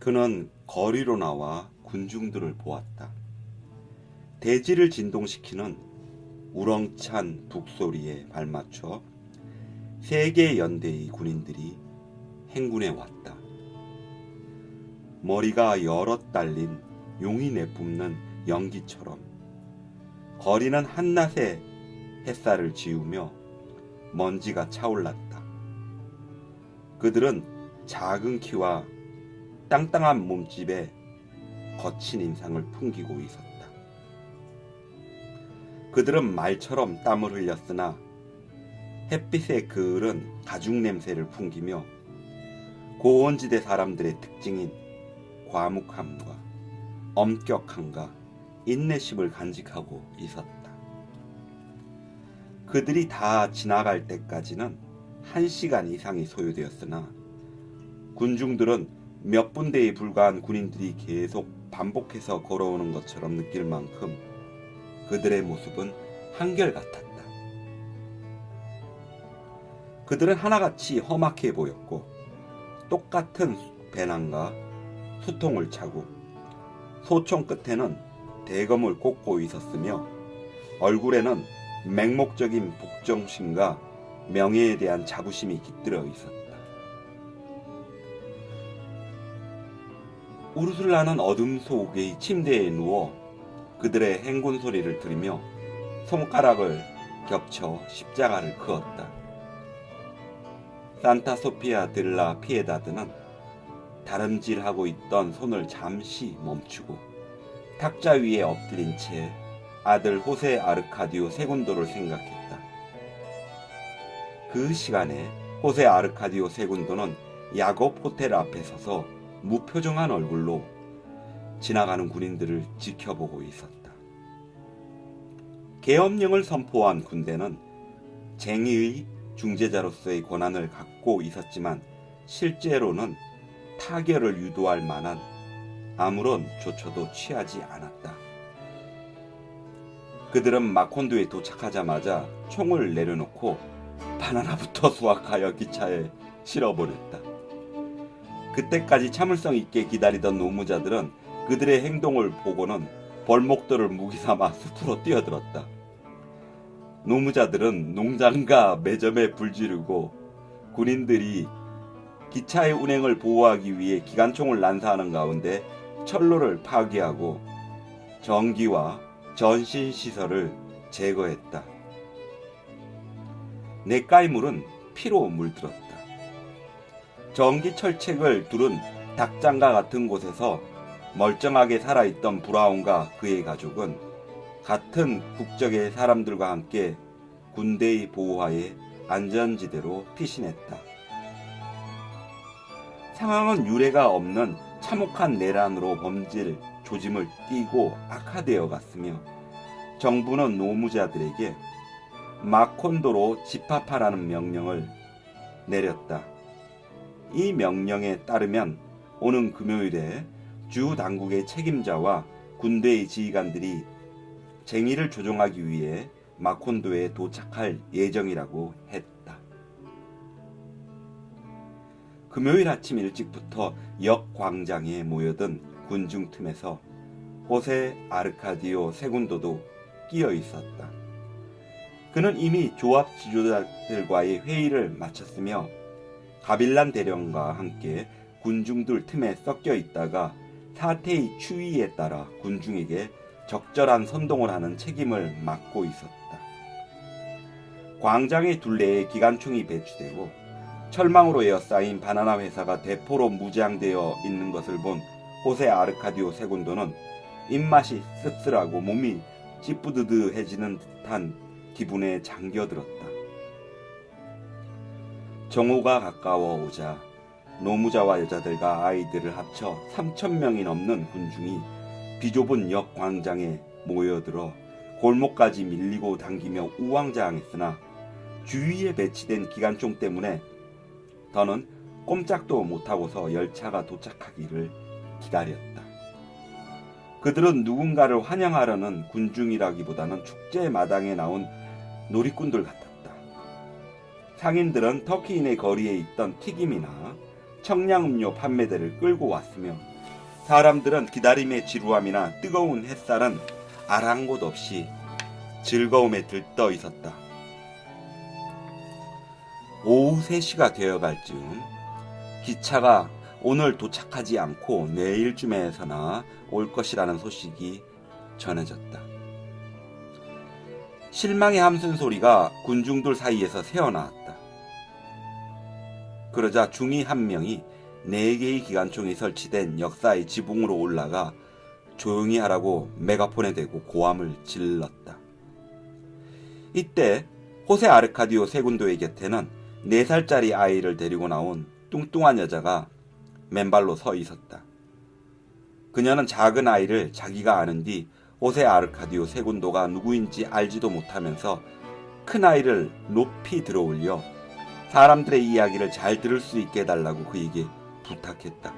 그는 거리로 나와 군중들을 보았다. 대지를 진동시키는 우렁찬 북소리에 발맞춰 세계 연대의 군인들이 행군해 왔다. 머리가 여럿 달린 용이 내뿜는 연기처럼 거리는 한낮의 햇살을 지우며 먼지가 차올랐다. 그들은 작은 키와 땅땅한 몸집에 거친 인상을 풍기고 있었다. 그들은 말처럼 땀을 흘렸으나 햇빛에 그을은 가죽 냄새를 풍기며 고원지대 사람들의 특징인 과묵함과 엄격함과 인내심을 간직하고 있었다. 그들이 다 지나갈 때까지는 1시간 이상이 소요되었으나 군중들은 몇 분대에 불과한 군인들이 계속 반복해서 걸어오는 것처럼 느낄 만큼 그들의 모습은 한결같았다. 그들은 하나같이 험악해 보였고 똑같은 배낭과 수통을 차고 소총 끝에는 대검을 꽂고 있었으며 얼굴에는 맹목적인 복종심과 명예에 대한 자부심이 깃들어 있었다. 우르슬라는 어둠 속의 침대에 누워 그들의 행군 소리를 들으며 손가락을 겹쳐 십자가를 그었다. 산타 소피아 델라 피에다드는 다름질하고 있던 손을 잠시 멈추고 탁자 위에 엎드린 채 아들 호세 아르카디오 세군도를 생각했다. 그 시간에 호세 아르카디오 세군도는 야곱 호텔 앞에 서서 무표정한 얼굴로 지나가는 군인들을 지켜보고 있었다. 계엄령을 선포한 군대는 쟁의의 중재자로서의 권한을 갖고 있었지만 실제로는 타결을 유도할 만한 아무런 조처도 취하지 않았다. 그들은 마콘도에 도착하자마자 총을 내려놓고 바나나부터 수확하여 기차에 실어버렸다. 그때까지 참을성 있게 기다리던 노무자들은 그들의 행동을 보고는 벌목들을 무기삼아 숲으로 뛰어들었다. 노무자들은 농장과 매점에 불지르고 군인들이 기차의 운행을 보호하기 위해 기관총을 난사하는 가운데 철로를 파괴하고 전기와 전신시설을 제거했다. 냇가의 피로 물들었다. 전기철책을 두른 닭장과 같은 곳에서 멀쩡하게 살아있던 브라운과 그의 가족은 같은 국적의 사람들과 함께 군대의 보호하에 안전지대로 피신했다. 상황은 유례가 없는 참혹한 내란으로 범죄 조짐을 띠고 악화되어 갔으며 정부는 노무자들에게 마콘도로 집합하라는 명령을 내렸다. 이 명령에 따르면 오는 금요일에 주 당국의 책임자와 군대의 지휘관들이 쟁의를 조정하기 위해 마콘도에 도착할 예정이라고 했다. 금요일 아침 일찍부터 역 광장에 모여든 군중 틈에서 호세 아르카디오 세군도도 끼어 있었다. 그는 이미 조합 지도자들과의 회의를 마쳤으며 가빌란 대령과 함께 군중들 틈에 섞여 있다가 사태의 추이에 따라 군중에게 적절한 선동을 하는 책임을 맡고 있었다. 광장의 둘레에 기관총이 배치되고 철망으로 에어싸인 바나나 회사가 대포로 무장되어 있는 것을 본 호세 아르카디오 세군도는 입맛이 씁쓸하고 몸이 찌뿌드드해지는 듯한 기분에 잠겨들었다. 정오가 가까워 오자 노무자와 여자들과 아이들을 합쳐 3,000명이 넘는 군중이 비좁은 역 광장에 모여들어 골목까지 밀리고 당기며 우왕좌왕했으나 주위에 배치된 기관총 때문에 더는 꼼짝도 못하고서 열차가 도착하기를 기다렸다. 그들은 누군가를 환영하려는 군중이라기보다는 축제 마당에 나온 놀이꾼들 같았다. 상인들은 터키인의 거리에 있던 튀김이나 청량음료 판매대를 끌고 왔으며 사람들은 기다림의 지루함이나 뜨거운 햇살은 아랑곳 없이 즐거움에 들떠 있었다. 오후 3시가 되어갈 즈음 기차가 오늘 도착하지 않고 내일쯤에서나 올 것이라는 소식이 전해졌다. 실망의 함성 소리가 군중들 사이에서 새어나왔다. 그러자 중위 한 명이 4개의 기관총이 설치된 역사의 지붕으로 올라가 조용히 하라고 메가폰에 대고 고함을 질렀다. 이때 호세 아르카디오 세군도의 곁에는 4살짜리 아이를 데리고 나온 뚱뚱한 여자가 맨발로 서 있었다. 그녀는 작은 아이를 자기가 아는 뒤 호세 아르카디오 세군도가 누구인지 알지도 못하면서 큰 아이를 높이 들어올려 사람들의 이야기를 잘 들을 수 있게 해달라고 그에게 부탁했다.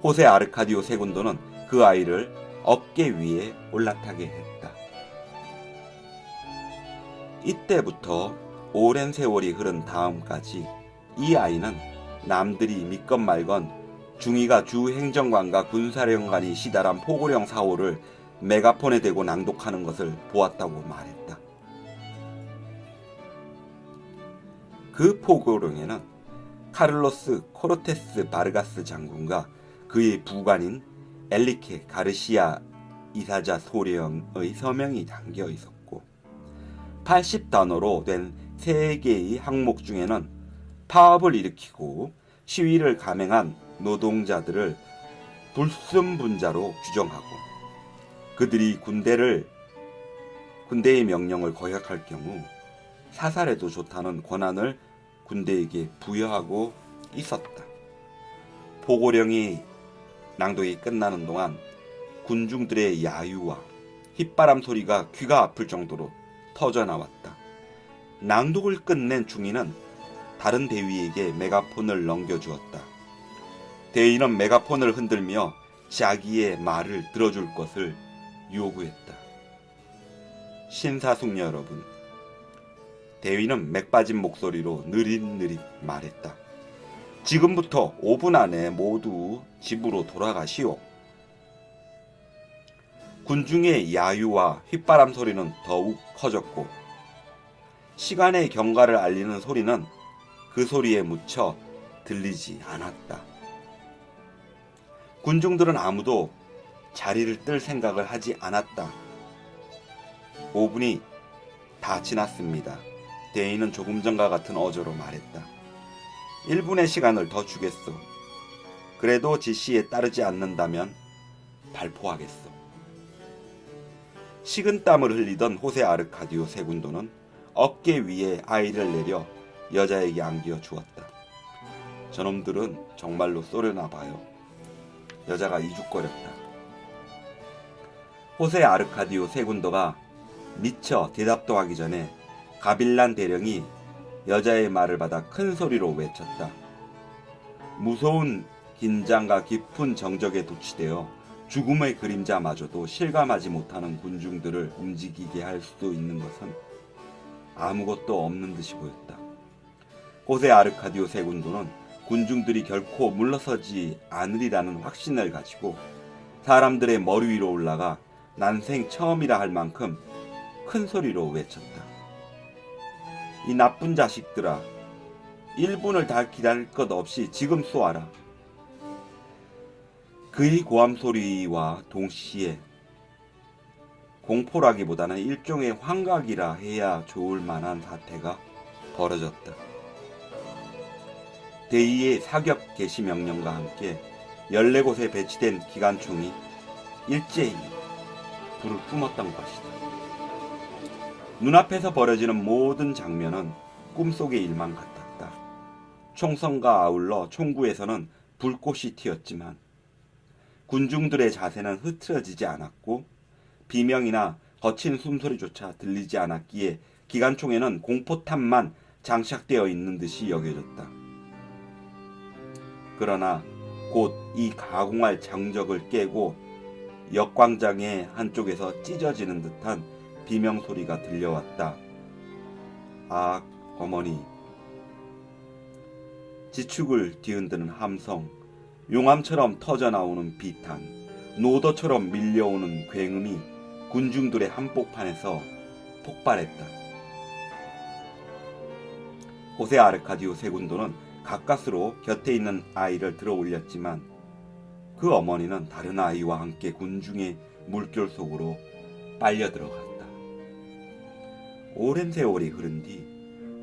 호세 아르카디오 세군도는 그 아이를 어깨 위에 올라타게 했다. 이때부터 오랜 세월이 흐른 다음까지 이 아이는 남들이 믿건 말건 중위가 주 행정관과 군사령관이 시달한 포고령 사호를 메가폰에 대고 낭독하는 것을 보았다고 말했다. 그 포고령에는 카를로스 코르테스 바르가스 장군과 그의 부관인 엘리케 가르시아 이사자 소령의 서명이 담겨 있었고 80단어로 된 3개의 항목 중에는 파업을 일으키고 시위를 감행한 노동자들을 불순분자로 규정하고 그들이 군대의 명령을 거역할 경우 사살해도 좋다는 권한을 군대에게 부여하고 있었다. 포고령이 낭독이 끝나는 동안 군중들의 야유와 휘바람 소리가 귀가 아플 정도로 터져나왔다. 낭독을 끝낸 중위는 다른 대위에게 메가폰을 넘겨주었다. 대위는 메가폰을 흔들며 자기의 말을 들어줄 것을 요구했다. 신사숙녀 여러분, 대위는 맥 빠진 목소리로 느릿느릿 말했다. 지금부터 5분 안에 모두 집으로 돌아가시오. 군중의 야유와 휘바람 소리는 더욱 커졌고 시간의 경과를 알리는 소리는 그 소리에 묻혀 들리지 않았다. 군중들은 아무도 자리를 뜰 생각을 하지 않았다. 5분이 다 지났습니다. 대인은 조금 전과 같은 어조로 말했다. 1분의 시간을 더 주겠소. 그래도 지시에 따르지 않는다면 발포하겠소. 식은땀을 흘리던 호세 아르카디오 세군도는 어깨 위에 아이를 내려 여자에게 안겨 주었다. 저놈들은 정말로 쏘려나 봐요. 여자가 이죽거렸다. 호세 아르카디오 세군도가 미처 대답도 하기 전에 가빌란 대령이 여자의 말을 받아 큰 소리로 외쳤다. 무서운 긴장과 깊은 정적에 도취되어 죽음의 그림자마저도 실감하지 못하는 군중들을 움직이게 할 수도 있는 것은 아무것도 없는 듯이 보였다. 호세 아르카디오 세군도는 군중들이 결코 물러서지 않으리라는 확신을 가지고 사람들의 머리 위로 올라가 난생 처음이라 할 만큼 큰 소리로 외쳤다. 이 나쁜 자식들아, 1분을 다 기다릴 것 없이 지금 쏘아라. 그의 고함 소리와 동시에 공포라기보다는 일종의 환각이라 해야 좋을 만한 사태가 벌어졌다. 대의의 사격 개시 명령과 함께 14곳에 배치된 기관총이 일제히 불을 뿜었던 것이다. 눈앞에서 벌어지는 모든 장면은 꿈속의 일만 같았다. 총성과 아울러 총구에서는 불꽃이 튀었지만 군중들의 자세는 흐트러지지 않았고 비명이나 거친 숨소리조차 들리지 않았기에 기관총에는 공포탄만 장착되어 있는 듯이 여겨졌다. 그러나 곧 이 가공할 장적을 깨고 역광장의 한쪽에서 찢어지는 듯한 비명소리가 들려왔다. 아, 어머니. 지축을 뒤흔드는 함성, 용암처럼 터져나오는 비탄, 노도처럼 밀려오는 굉음이 군중들의 한복판에서 폭발했다. 호세 아르카디오 세군도는 가까스로 곁에 있는 아이를 들어 올렸지만 그 어머니는 다른 아이와 함께 군중의 물결 속으로 빨려 들어갔다. 오랜 세월이 흐른 뒤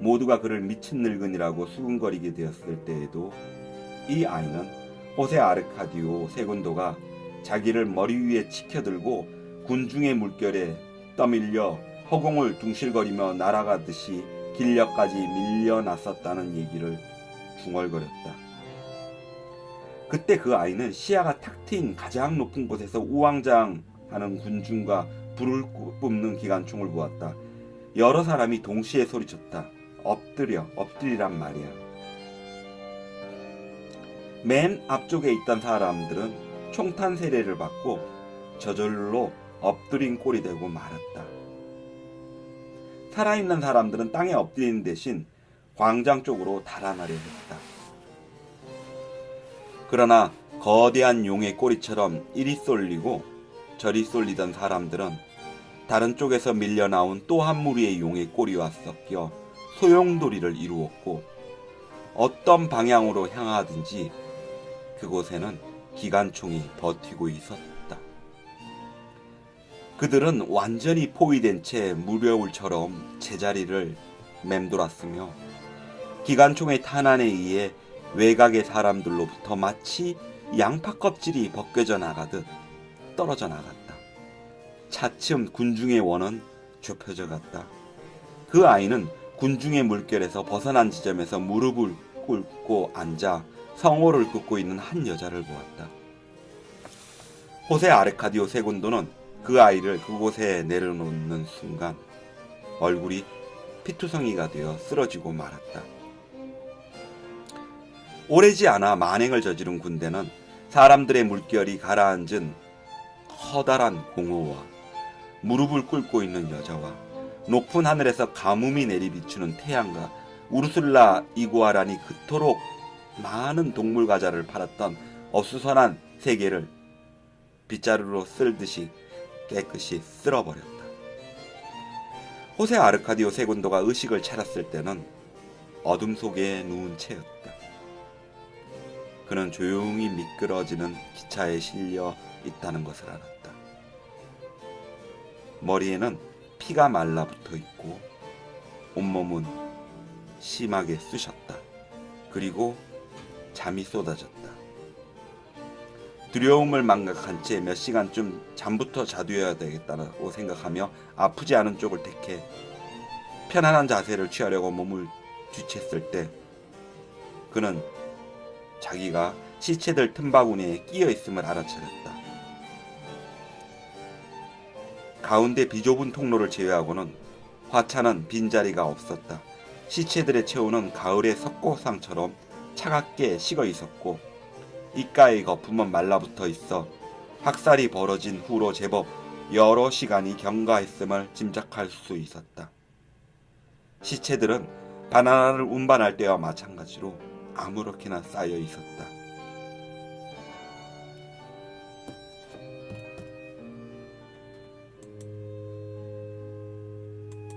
모두가 그를 미친 늙은이라고 수군거리게 되었을 때에도 이 아이는 호세 아르카디오 세군도가 자기를 머리 위에 치켜들고 군중의 물결에 떠밀려 허공을 둥실거리며 날아가듯이 길녘까지 밀려났었다는 얘기를 중얼거렸다. 그때 그 아이는 시야가 탁 트인 가장 높은 곳에서 우왕좌왕하는 군중과 불을 뿜는 기관총을 보았다. 여러 사람이 동시에 소리쳤다. 엎드리란 말이야. 맨 앞쪽에 있던 사람들은 총탄 세례를 받고 저절로 엎드린 꼴이 되고 말았다. 살아있는 사람들은 땅에 엎드리는 대신 광장 쪽으로 달아나려 했다. 그러나 거대한 용의 꼬리처럼 이리 쏠리고 저리 쏠리던 사람들은 다른 쪽에서 밀려나온 또 한 무리의 용의 꼬리와 섞여 소용돌이를 이루었고 어떤 방향으로 향하든지 그곳에는 기관총이 버티고 있었다. 그들은 완전히 포위된 채 무려울처럼 제자리를 맴돌았으며 기관총의 탄환에 의해 외곽의 사람들로부터 마치 양파 껍질이 벗겨져 나가듯 떨어져 나갔다. 차츰 군중의 원은 좁혀져 갔다. 그 아이는 군중의 물결에서 벗어난 지점에서 무릎을 꿇고 앉아 성호를 긋고 있는 한 여자를 보았다. 호세 아르카디오 세군도는 그 아이를 그곳에 내려놓는 순간 얼굴이 피투성이가 되어 쓰러지고 말았다. 오래지 않아 만행을 저지른 군대는 사람들의 물결이 가라앉은 커다란 공허와 무릎을 꿇고 있는 여자와 높은 하늘에서 가뭄이 내리비추는 태양과 우르술라 이구아란이 그토록 많은 동물 과자를 팔았던 어수선한 세계를 빗자루로 쓸듯이 깨끗이 쓸어버렸다. 호세 아르카디오 세군도가 의식을 차렸을 때는 어둠 속에 누운 채였다. 그는 조용히 미끄러지는 기차에 실려 있다는 것을 알았다. 머리에는 피가 말라붙어 있고 온몸은 심하게 쑤셨다. 그리고 잠이 쏟아졌다. 두려움을 망각한 채 몇 시간쯤 잠부터 자두어야 되겠다고 생각하며 아프지 않은 쪽을 택해 편안한 자세를 취하려고 몸을 뒤챘을 때 그는 자기가 시체들 틈바구니에 끼어 있음을 알아차렸다. 가운데 비좁은 통로를 제외하고는 화차는 빈자리가 없었다. 시체들의 체온은 가을의 석고상처럼 차갑게 식어 있었고 입가의 거품은 말라붙어 있어 학살이 벌어진 후로 제법 여러 시간이 경과했음을 짐작할 수 있었다. 시체들은 바나나를 운반할 때와 마찬가지로 아무렇게나 쌓여 있었다.